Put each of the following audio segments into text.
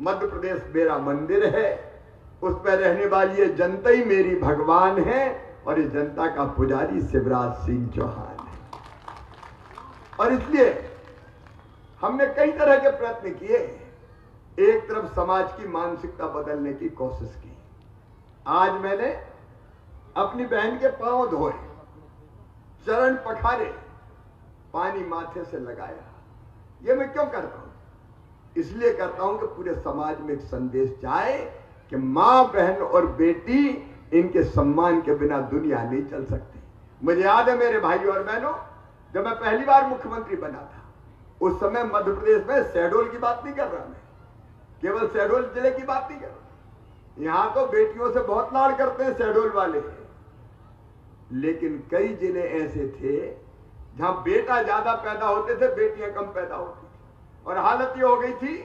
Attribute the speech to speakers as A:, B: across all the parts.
A: मध्य प्रदेश मेरा मंदिर है, उस पर रहने वाली ये जनता ही मेरी भगवान है और इस जनता का पुजारी शिवराज सिंह चौहान है। और इसलिए हमने कई तरह के प्रयत्न किए। एक तरफ समाज की मानसिकता बदलने की कोशिश की। आज मैंने अपनी बहन के पांव धोए, चरण पखारे, पानी माथे से लगाया। ये मैं क्यों करता हूं? इसलिए करता हूं कि पूरे समाज में एक संदेश जाए कि मां, बहन और बेटी, इनके सम्मान के बिना दुनिया नहीं चल सकती। मुझे याद है मेरे भाइयों और बहनों, जब मैं पहली बार मुख्यमंत्री बना था, उस समय मध्य प्रदेश में शहडोल की बात नहीं कर रहा, मैं केवल शहडोल जिले की बात नहीं कर रहा। यहां तो बेटियों से बहुत लाड़ करते हैं शहडोल वाले, लेकिन कई जिले ऐसे थे जहां बेटा ज्यादा पैदा होते थे, बेटियां कम पैदा होती थी। और हालत ये हो गई थी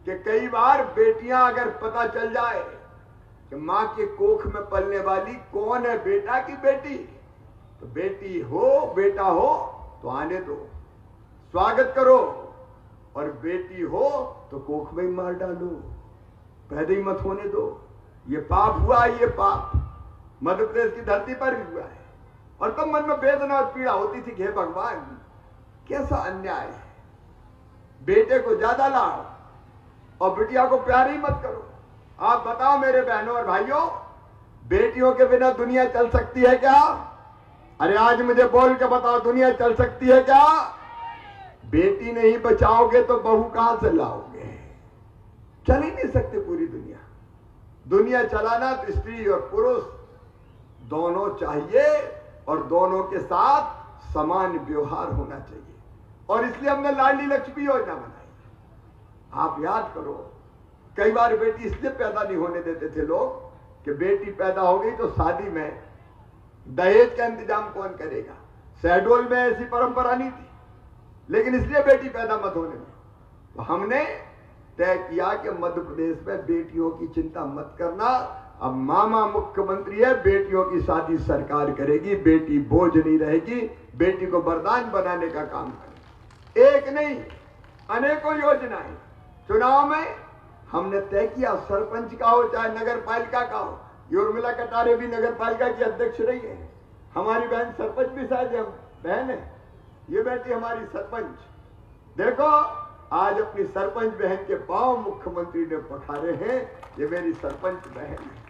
A: कि कई बार बेटियां अगर पता चल जाए कि मां के कोख में पलने वाली कौन है, बेटा की बेटी, तो बेटी हो बेटा हो तो आने दो, स्वागत करो, और बेटी हो तो कोख में ही मार डालो, पैदा ही मत होने दो। ये पाप हुआ, ये पाप मध्य प्रदेश की धरती पर भी हुआ है। और तब मन में वेदना और पीड़ा होती थी कि हे भगवान, कैसा अन्याय है, बेटे को ज्यादा लाओ और बिटिया को प्यार ही मत करो। आप बताओ मेरे बहनों और भाइयों, बेटियों के बिना दुनिया चल सकती है क्या? अरे आज मुझे बोल के बताओ, दुनिया चल सकती है क्या? बेटी नहीं बचाओगे तो बहू कहां से लाओगे? चल ही नहीं सकते पूरी दुनिया। दुनिया चलाना तो स्त्री और पुरुष दोनों चाहिए और दोनों के साथ समान व्यवहार होना चाहिए। और इसलिए हमने लाडली लक्ष्मी योजना बनाई। आप याद करो, कई बार बेटी इसलिए पैदा नहीं होने देते थे लोग कि बेटी पैदा हो गई तो शादी में दहेज का इंतजाम कौन करेगा। शहडोल में ऐसी परंपरा नहीं थी, लेकिन इसलिए बेटी पैदा मत होने में तो हमने तय किया कि मध्य प्रदेश में बेटियों की चिंता मत करना। अब मामा मुख्यमंत्री है, बेटियों की शादी सरकार करेगी, बेटी बोझ नहीं रहेगी, बेटी को वरदान बनाने का काम करेगी। एक नहीं, अनेकों योजनाएं। चुनाव में हमने तय किया, सरपंच का हो चाहे नगर पालिका का हो। उर्मिला कटारे भी नगर पालिका की अध्यक्ष रही है, हमारी बहन सरपंच भी शायद बहन है, ये बेटी हमारी सरपंच। देखो आज अपनी सरपंच बहन के पांव मुख्यमंत्री ने पखारे हैं, ये मेरी सरपंच बहन है।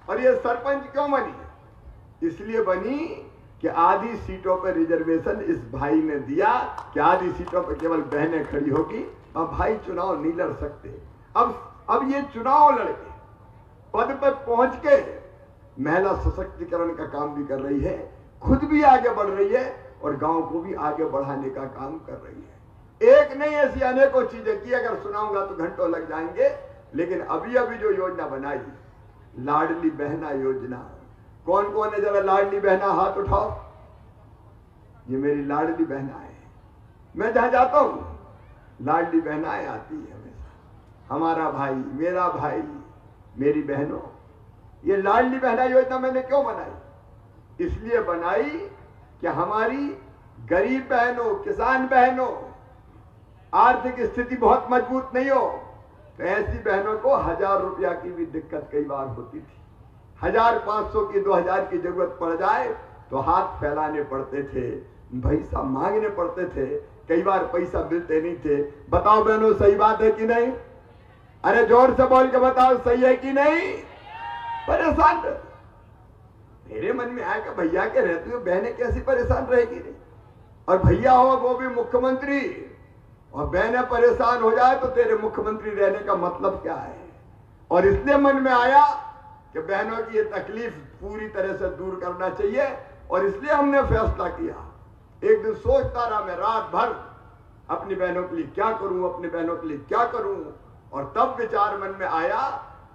A: और ये सरपंच क्यों बनी? इसलिए बनी कि आधी सीटों पर रिजर्वेशन इस भाई ने दिया कि आधी सीटों पर केवल बहनें खड़ी होगी और भाई चुनाव नहीं लड़ सकते। अब ये चुनाव लड़के पद पर पहुंच के महिला सशक्तिकरण का काम भी कर रही है, खुद भी आगे बढ़ रही है और गांव को भी आगे बढ़ाने का काम कर रही है। एक नहीं, ऐसी अनेकों चीजें की, अगर सुनाऊंगा तो घंटों लग जाएंगे। लेकिन अभी अभी जो योजना बनाई, लाडली बहना योजना, कौन कौन है जरा लाडली बहना हाथ उठाओ। ये मेरी लाडली बहना है, मैं जहां जाता हूं लाडली बहनाएं आती है हमेशा। हमारा भाई, मेरा भाई, मेरी बहनों, ये लाडली बहना योजना मैंने क्यों बनाई? इसलिए बनाई कि हमारी गरीब बहनों, किसान बहनों, आर्थिक स्थिति बहुत मजबूत नहीं हो तो ऐसी बहनों को 1000 रुपया की भी दिक्कत कई बार होती थी। 1000, 500 की, 2000 की जरूरत पड़ जाए तो हाथ फैलाने पड़ते थे, पैसा मांगने पड़ते थे, कई बार पैसा मिलते नहीं थे। बताओ बहनों, सही बात है कि नहीं? अरे जोर से बोल के बताओ, सही है कि नहीं? परेशान रहते। मेरे मन में आया कि भैया के रहते हुए बहनें कैसी परेशान रहेगी नहीं? और भैया हो वो भी मुख्यमंत्री, और बहनें परेशान हो जाए तो तेरे मुख्यमंत्री रहने का मतलब क्या है? और इसलिए मन में आया कि बहनों की ये तकलीफ पूरी तरह से दूर करना चाहिए। और इसलिए हमने फैसला किया, एक दिन सोचता रहा मैं रात भर, अपनी बहनों के लिए क्या करूं, अपनी बहनों के लिए क्या करूं। और तब विचार मन में आया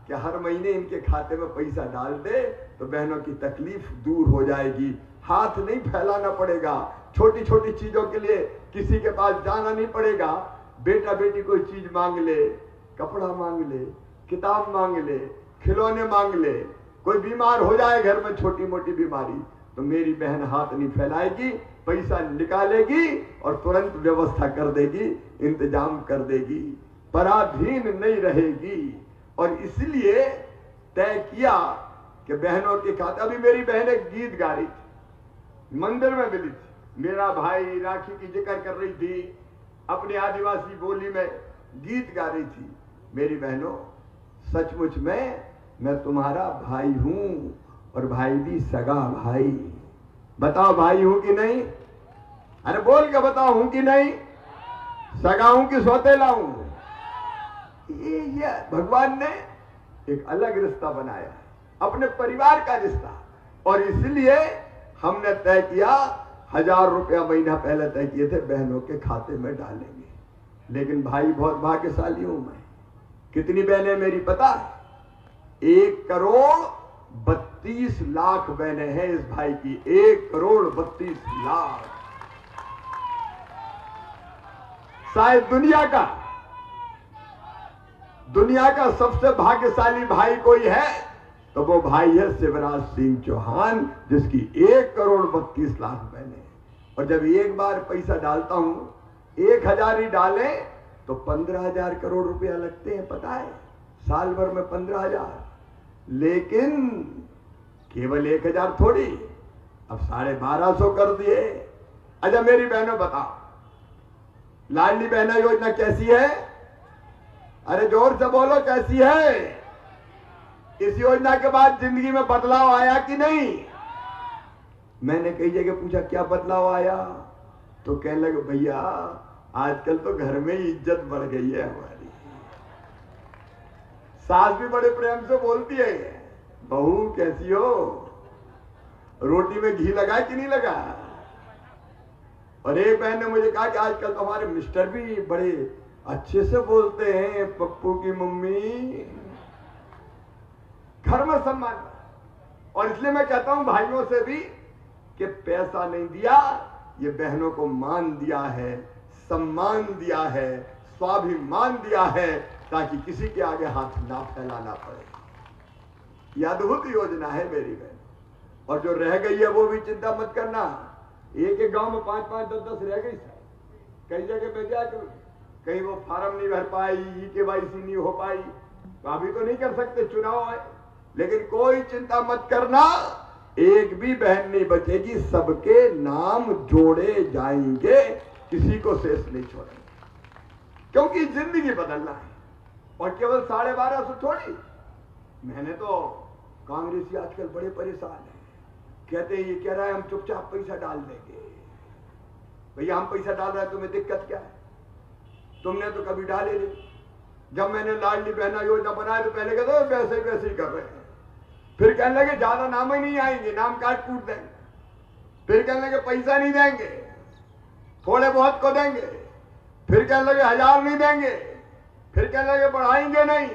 A: कि हर महीने इनके खाते में पैसा डाल दे तो बहनों की तकलीफ दूर हो जाएगी, हाथ नहीं फैलाना पड़ेगा, छोटी छोटी चीजों के लिए किसी के पास जाना नहीं पड़ेगा। बेटा बेटी कोई चीज मांग ले, कपड़ा मांग ले, किताब मांग ले, खिलौने मांग ले, कोई बीमार हो जाए घर में छोटी मोटी बीमारी, तो मेरी बहन हाथ नहीं फैलाएगी, पैसा निकालेगी और तुरंत व्यवस्था कर देगी, इंतजाम कर देगी। पराधीन नहीं रहेगी। और इसलिए तय किया कि बहनों के खाते, अभी मेरी बहन एक गीत गा रही थी, मंदिर में मिली थी, मेरा भाई राखी की जिक्र कर रही थी, अपनी आदिवासी बोली में गीत गा रही थी। मेरी बहनों, सचमुच में मैं तुम्हारा भाई हूं, और भाई भी सगा भाई। बताओ भाई हूं कि नहीं? अरे बोल के बताओ, हूं कि नहीं? सगा हूं कि सौतेला हूं? ये भगवान ने एक अलग रिश्ता बनाया, अपने परिवार का रिश्ता। और इसलिए हमने तय किया, 1000 रुपया महीना पहले तय किए थे बहनों के खाते में डालेंगे। लेकिन भाई बहुत भाग्यशाली हूं मैं। कितनी बहनें मेरी पता है? 1,32,00,000 बहनें हैं इस भाई की, 1,32,00,000। शायद दुनिया का सबसे भाग्यशाली भाई कोई है तो वो भाई है शिवराज सिंह चौहान, जिसकी 1,32,00,000 बहनें। और जब एक बार पैसा डालता हूं, 1,000 ही डाले तो 15,000 करोड़ रुपया लगते हैं, पता है? साल भर में 15,000। लेकिन केवल 1,000 थोड़ी, अब 1250 कर दिए। अच्छा मेरी बहनों बताओ, लाडली बहना योजना कैसी है? अरे जोर से बोलो, कैसी है? इस योजना के बाद जिंदगी में बदलाव आया कि नहीं? मैंने कई जगह पूछा क्या बदलाव आया, तो कहने लगे भैया आजकल तो घर में ही इज्जत बढ़ गई है हमारी। सास भी बड़े प्रेम से बोलती है, बहू कैसी हो, रोटी में घी लगा कि नहीं लगा? और एक बहन ने मुझे कहा कि आजकल तो हमारे मिस्टर भी बड़े अच्छे से बोलते हैं, पप्पू की मम्मी। घर में सम्मान। और इसलिए मैं कहता हूं भाइयों से भी कि पैसा नहीं दिया, ये बहनों को मान दिया है, सम्मान दिया है, स्वाभिमान दिया है, ताकि किसी के आगे हाथ ना फैलाना पड़े। यह अद्भुत योजना है मेरी बहन। और जो रह गई है वो भी चिंता मत करना। एक एक गांव में 5-5, 10-10 रह गई। कई जगह पे जाकर कहीं वो फार्म नहीं भर पाई, KYC नहीं हो पाई, तो अभी तो नहीं कर सकते, चुनाव है। लेकिन कोई चिंता मत करना, एक भी बहन नहीं बचेगी, सबके नाम जोड़े जाएंगे, किसी को शेष नहीं छोड़ेंगे। क्योंकि जिंदगी बदलना है, और केवल 1250 थोड़ी। मैंने तो कांग्रेसी आजकल बड़े परेशान हैं, कहते हैं ये कह रहा है हम चुपचाप पैसा डाल देंगे। भैया हम पैसा डाल रहे हैं, तुम्हें दिक्कत क्या है? तुमने तो कभी डाले नहीं। जब मैंने लाडली बहना योजना बनाया तो पहले कहते वैसे ही कर रहे हैं, फिर कहने लगे ज्यादा नाम ही नहीं आएंगे, नाम काट कूट देंगे। फिर कहने लगे पैसा नहीं देंगे, थोड़े बहुत को देंगे। फिर कहने लगे 1000 नहीं देंगे, फिर कहने लगे बढ़ाएंगे नहीं।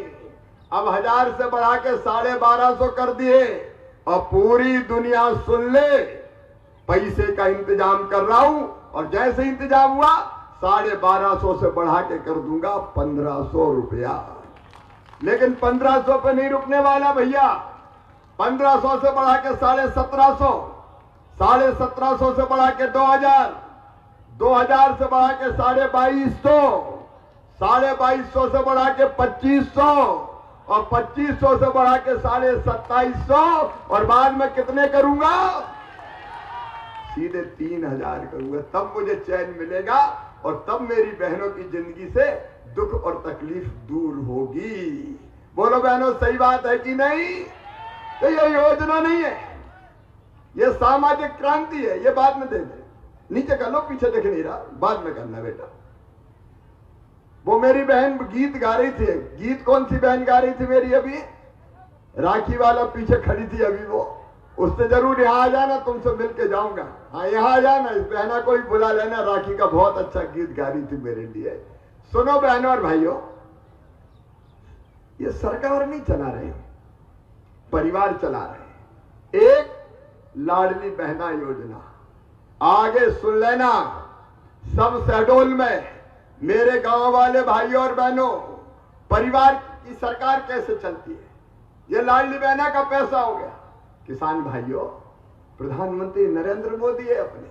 A: अब 1000 से बढ़ा के 1250 कर दिए। और पूरी दुनिया सुन ले, पैसे का इंतजाम कर रहा हूं, और जैसे इंतजाम हुआ 1250 से बढ़ा के कर दूंगा 1500 रुपया। लेकिन 1500 पे नहीं रुकने वाला भैया। 1500 से बढ़ा के 1750, 1750 से बढ़ा के 2000, 2000 से बढ़ा के 2250, 2250 से बढ़ा के 2500, और 2500 से बढ़ा के 2750, और बाद में कितने करूंगा? सीधे 3000 करूंगा। तब मुझे चैन मिलेगा, और तब मेरी बहनों की जिंदगी से दुख और तकलीफ दूर होगी। बोलो बहनों, सही बात है कि नहीं? तो ये योजना नहीं है, ये सामाजिक क्रांति है। ये बाद में दे दे, नीचे कर लो, पीछे देख नहीं रहा, बाद में करना बेटा। वो मेरी बहन गीत गा रही थी। गीत कौन सी बहन गा रही थी मेरी? अभी राखी वाला पीछे खड़ी थी अभी, वो उससे जरूर यहां आ जाना, तुमसे मिलके जाऊंगा। हाँ यहां आ जाना, इस बहना को ही बुला लेना, राखी का बहुत अच्छा गीत गा रही थी मेरे लिए। सुनो बहनों और भाइयों, ये सरकार नहीं चला रहे, परिवार चला रहे। एक लाडली बहना योजना, आगे सुन लेना, सब शहडोल में मेरे गांव वाले भाइयों और बहनों, परिवार की सरकार कैसे चलती है। ये लाडली बहना का पैसा हो गया। किसान भाइयों, प्रधानमंत्री नरेंद्र मोदी है अपने,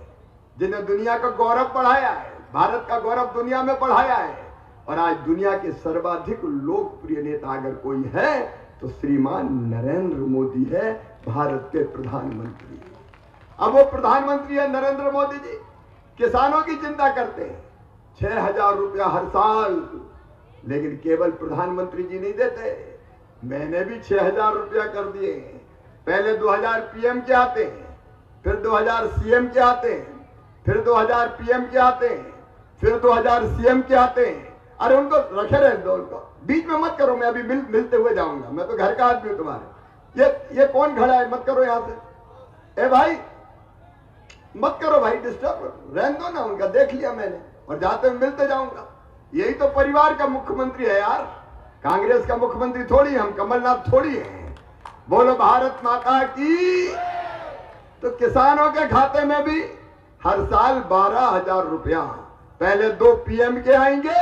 A: जिन्हें दुनिया का गौरव बढ़ाया है, भारत का गौरव दुनिया में बढ़ाया है। और आज दुनिया के सर्वाधिक लोकप्रिय नेता अगर कोई है तो श्रीमान नरेंद्र मोदी है, भारत के प्रधानमंत्री। अब वो प्रधानमंत्री है नरेंद्र मोदी जी, किसानों की चिंता करते हैं, 6,000 रुपया हर साल, लेकिन केवल प्रधानमंत्री जी नहीं देते। मैंने भी 6,000 रुपया कर दिए। पहले 2,000 पीएम के आते हैं, फिर 2,000 सीएम के आते हैं, फिर 2,000 पीएम के आते हैं, फिर 2,000 सीएम के आते हैं। अरे उनको रखे रहे दो, उनको बीच में मत करो, मैं अभी मिलते हुए जाऊंगा, मैं तो घर का आदमी हूं तुम्हारे। ये कौन खड़ा है, मत करो यहां से। ए भाई मत करो भाई, डिस्टर्ब रहने दो ना, उनका देख लिया मैंने, और जाते हुए मिलते जाऊंगा। यही तो परिवार का मुख्यमंत्री है यार, कांग्रेस का मुख्यमंत्री थोड़ी, हम कमलनाथ थोड़ी हैं। बोलो भारत माता की। तो किसानों के खाते में भी हर साल 12,000 रुपया, पहले 2 पीएम के आएंगे,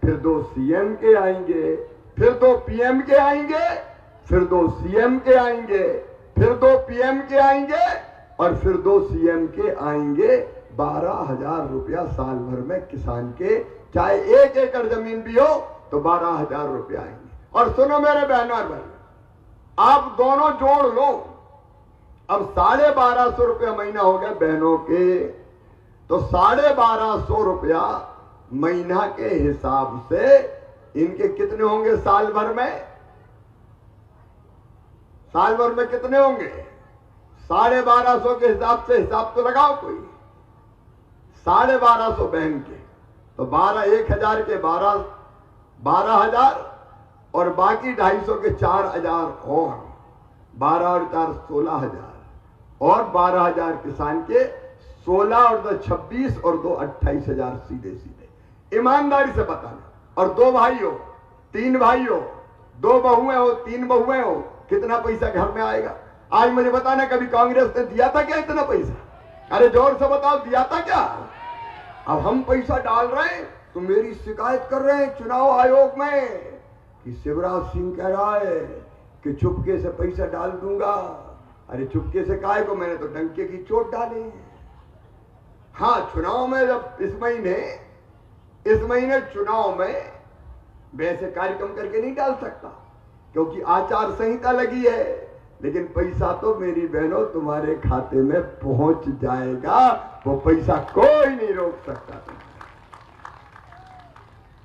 A: फिर 2 सीएम के आएंगे, फिर 2 पीएम के आएंगे, फिर 2 सीएम के आएंगे, फिर 2 पीएम के आएंगे, और फिर 2 सीएम के आएंगे। 12,000 रुपया साल भर में किसान के, चाहे 1 एकड़ जमीन भी हो तो 12,000 रुपया आएंगे। और सुनो मेरे बहनों और भाई, आप दोनों जोड़ लो, अब 1250 रुपया महीना हो गया बहनों के, तो 1250 रुपया महीना के हिसाब से इनके कितने होंगे साल भर में? साल भर में कितने होंगे? 1250 के हिसाब से हिसाब तो लगाओ कोई। 1250 बहन के तो 1,000 के 12,000 और बाकी 250 के 4,000 और 12 और 4 16,000 और 12,000 किसान के 16 और 2 26 और 2 28,000 सीधे सीधे ईमानदारी से बताना। और 2 भाई हो, 3 भाई हो, 2 बहुएं हो, 3 बहुएं हो, कितना पैसा घर में आएगा? आज मुझे बताना कभी कांग्रेस ने दिया था क्या इतना पैसा? अरे जोर से बताओ, दिया था क्या? अब हम पैसा डाल रहे हैं तो मेरी शिकायत कर रहे हैं चुनाव आयोग में कि शिवराज सिंह कह रहा है कि चुपके से पैसा डाल दूंगा। अरे चुपके से काहे को, मैंने तो डंके की चोट डाली। हाँ, चुनाव में जब इस महीने चुनाव में वैसे कार्यक्रम करके नहीं डाल सकता क्योंकि आचार संहिता लगी है, लेकिन पैसा तो मेरी बहनों तुम्हारे खाते में पहुंच जाएगा, वो पैसा कोई नहीं रोक सकता।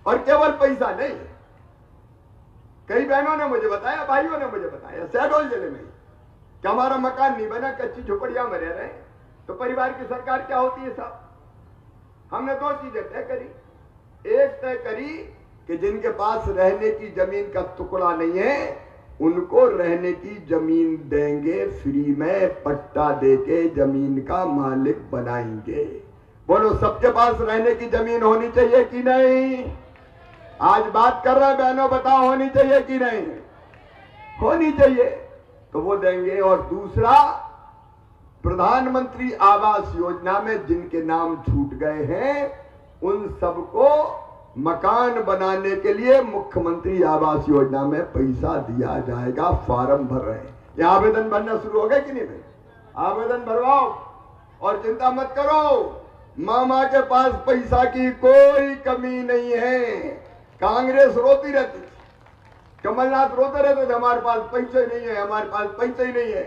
A: और केवल पैसा नहीं, कई बहनों ने मुझे बताया, भाइयों ने मुझे बताया शहडोल जिले में कि हमारा मकान नहीं बना, कच्ची झोपड़ियां में रह रहे हैं, तो परिवार की सरकार क्या होती है साहब? हमने 2 चीजें तय करी। एक तय करी कि जिनके पास रहने की जमीन का टुकड़ा नहीं है उनको रहने की जमीन देंगे, फ्री में पट्टा देके जमीन का मालिक बनाएंगे। बोलो सबके पास रहने की जमीन होनी चाहिए कि नहीं? आज बात कर रहे हैं बहनों, बताओ होनी चाहिए कि नहीं? होनी चाहिए, तो वो देंगे। और दूसरा, प्रधानमंत्री आवास योजना में जिनके नाम छूट गए हैं उन सबको मकान बनाने के लिए मुख्यमंत्री आवास योजना में पैसा दिया जाएगा। फार्म भर रहे हैं, ये आवेदन भरना शुरू हो गए कि नहीं भाई? आवेदन भरवाओ और चिंता मत करो, मामा के पास पैसा की कोई कमी नहीं है। कांग्रेस रोती रहती, कमलनाथ रोते रहते थे हमारे पास पैसे नहीं है, हमारे पास पैसे ही नहीं है।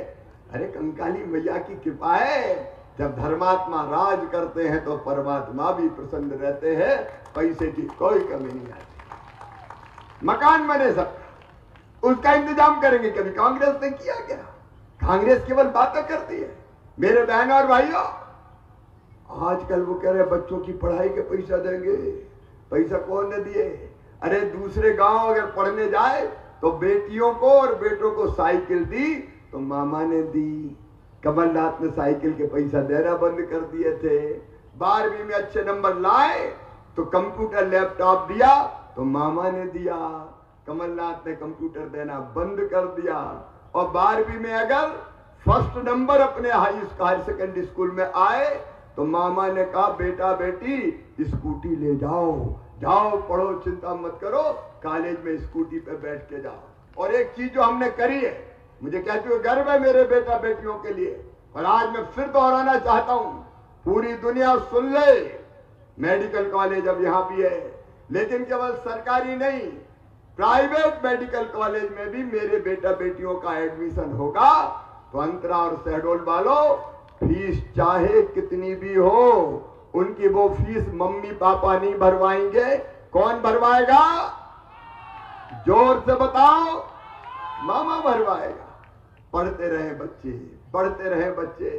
A: अरे कंकाली मैया की कृपा है, जब धर्मात्मा राज करते हैं तो परमात्मा भी प्रसन्न रहते हैं, पैसे की कोई कमी नहीं आती। मकान बने सब, उसका इंतजाम करेंगे। कभी कांग्रेस ने किया क्या? कांग्रेस केवल बातें करती है। मेरे बहनों और भाइयों, आजकल वो कह रहे बच्चों की पढ़ाई के पैसा देंगे, पैसा कौन ने दिए? अरे दूसरे गांव अगर पढ़ने जाए तो बेटियों को और बेटों को साइकिल दी तो मामा ने दी। कमलनाथ ने साइकिल के पैसा देना बंद कर दिए थे। 12वीं में अच्छे नंबर लाए तो कंप्यूटर लैपटॉप दिया तो मामा ने दिया। कमलनाथ ने कंप्यूटर देना बंद कर दिया। और 12वीं में अगर फर्स्ट नंबर अपने हायर सेकेंडरी स्कूल में आए तो मामा ने कहा बेटा बेटी स्कूटी ले जाओ, जाओ पढ़ो, चिंता मत करो, कॉलेज में स्कूटी पे बैठ के जाओ। और एक चीज जो हमने करी है, मुझे कहते हुए गर्व है मेरे बेटा बेटियों के लिए, और आज मैं फिर दोहराना चाहता हूं, पूरी दुनिया सुन ले, मेडिकल कॉलेज अब यहां भी है, लेकिन केवल सरकारी नहीं, प्राइवेट मेडिकल कॉलेज में भी मेरे बेटा बेटियों का एडमिशन होगा तो अंतरा और शहडोल वालों, फीस चाहे कितनी भी हो, उनकी वो फीस मम्मी पापा नहीं भरवाएंगे। कौन भरवाएगा? जोर से बताओ। मामा भरवाएगा। पढ़ते रहे बच्चे, पढ़ते रहे बच्चे।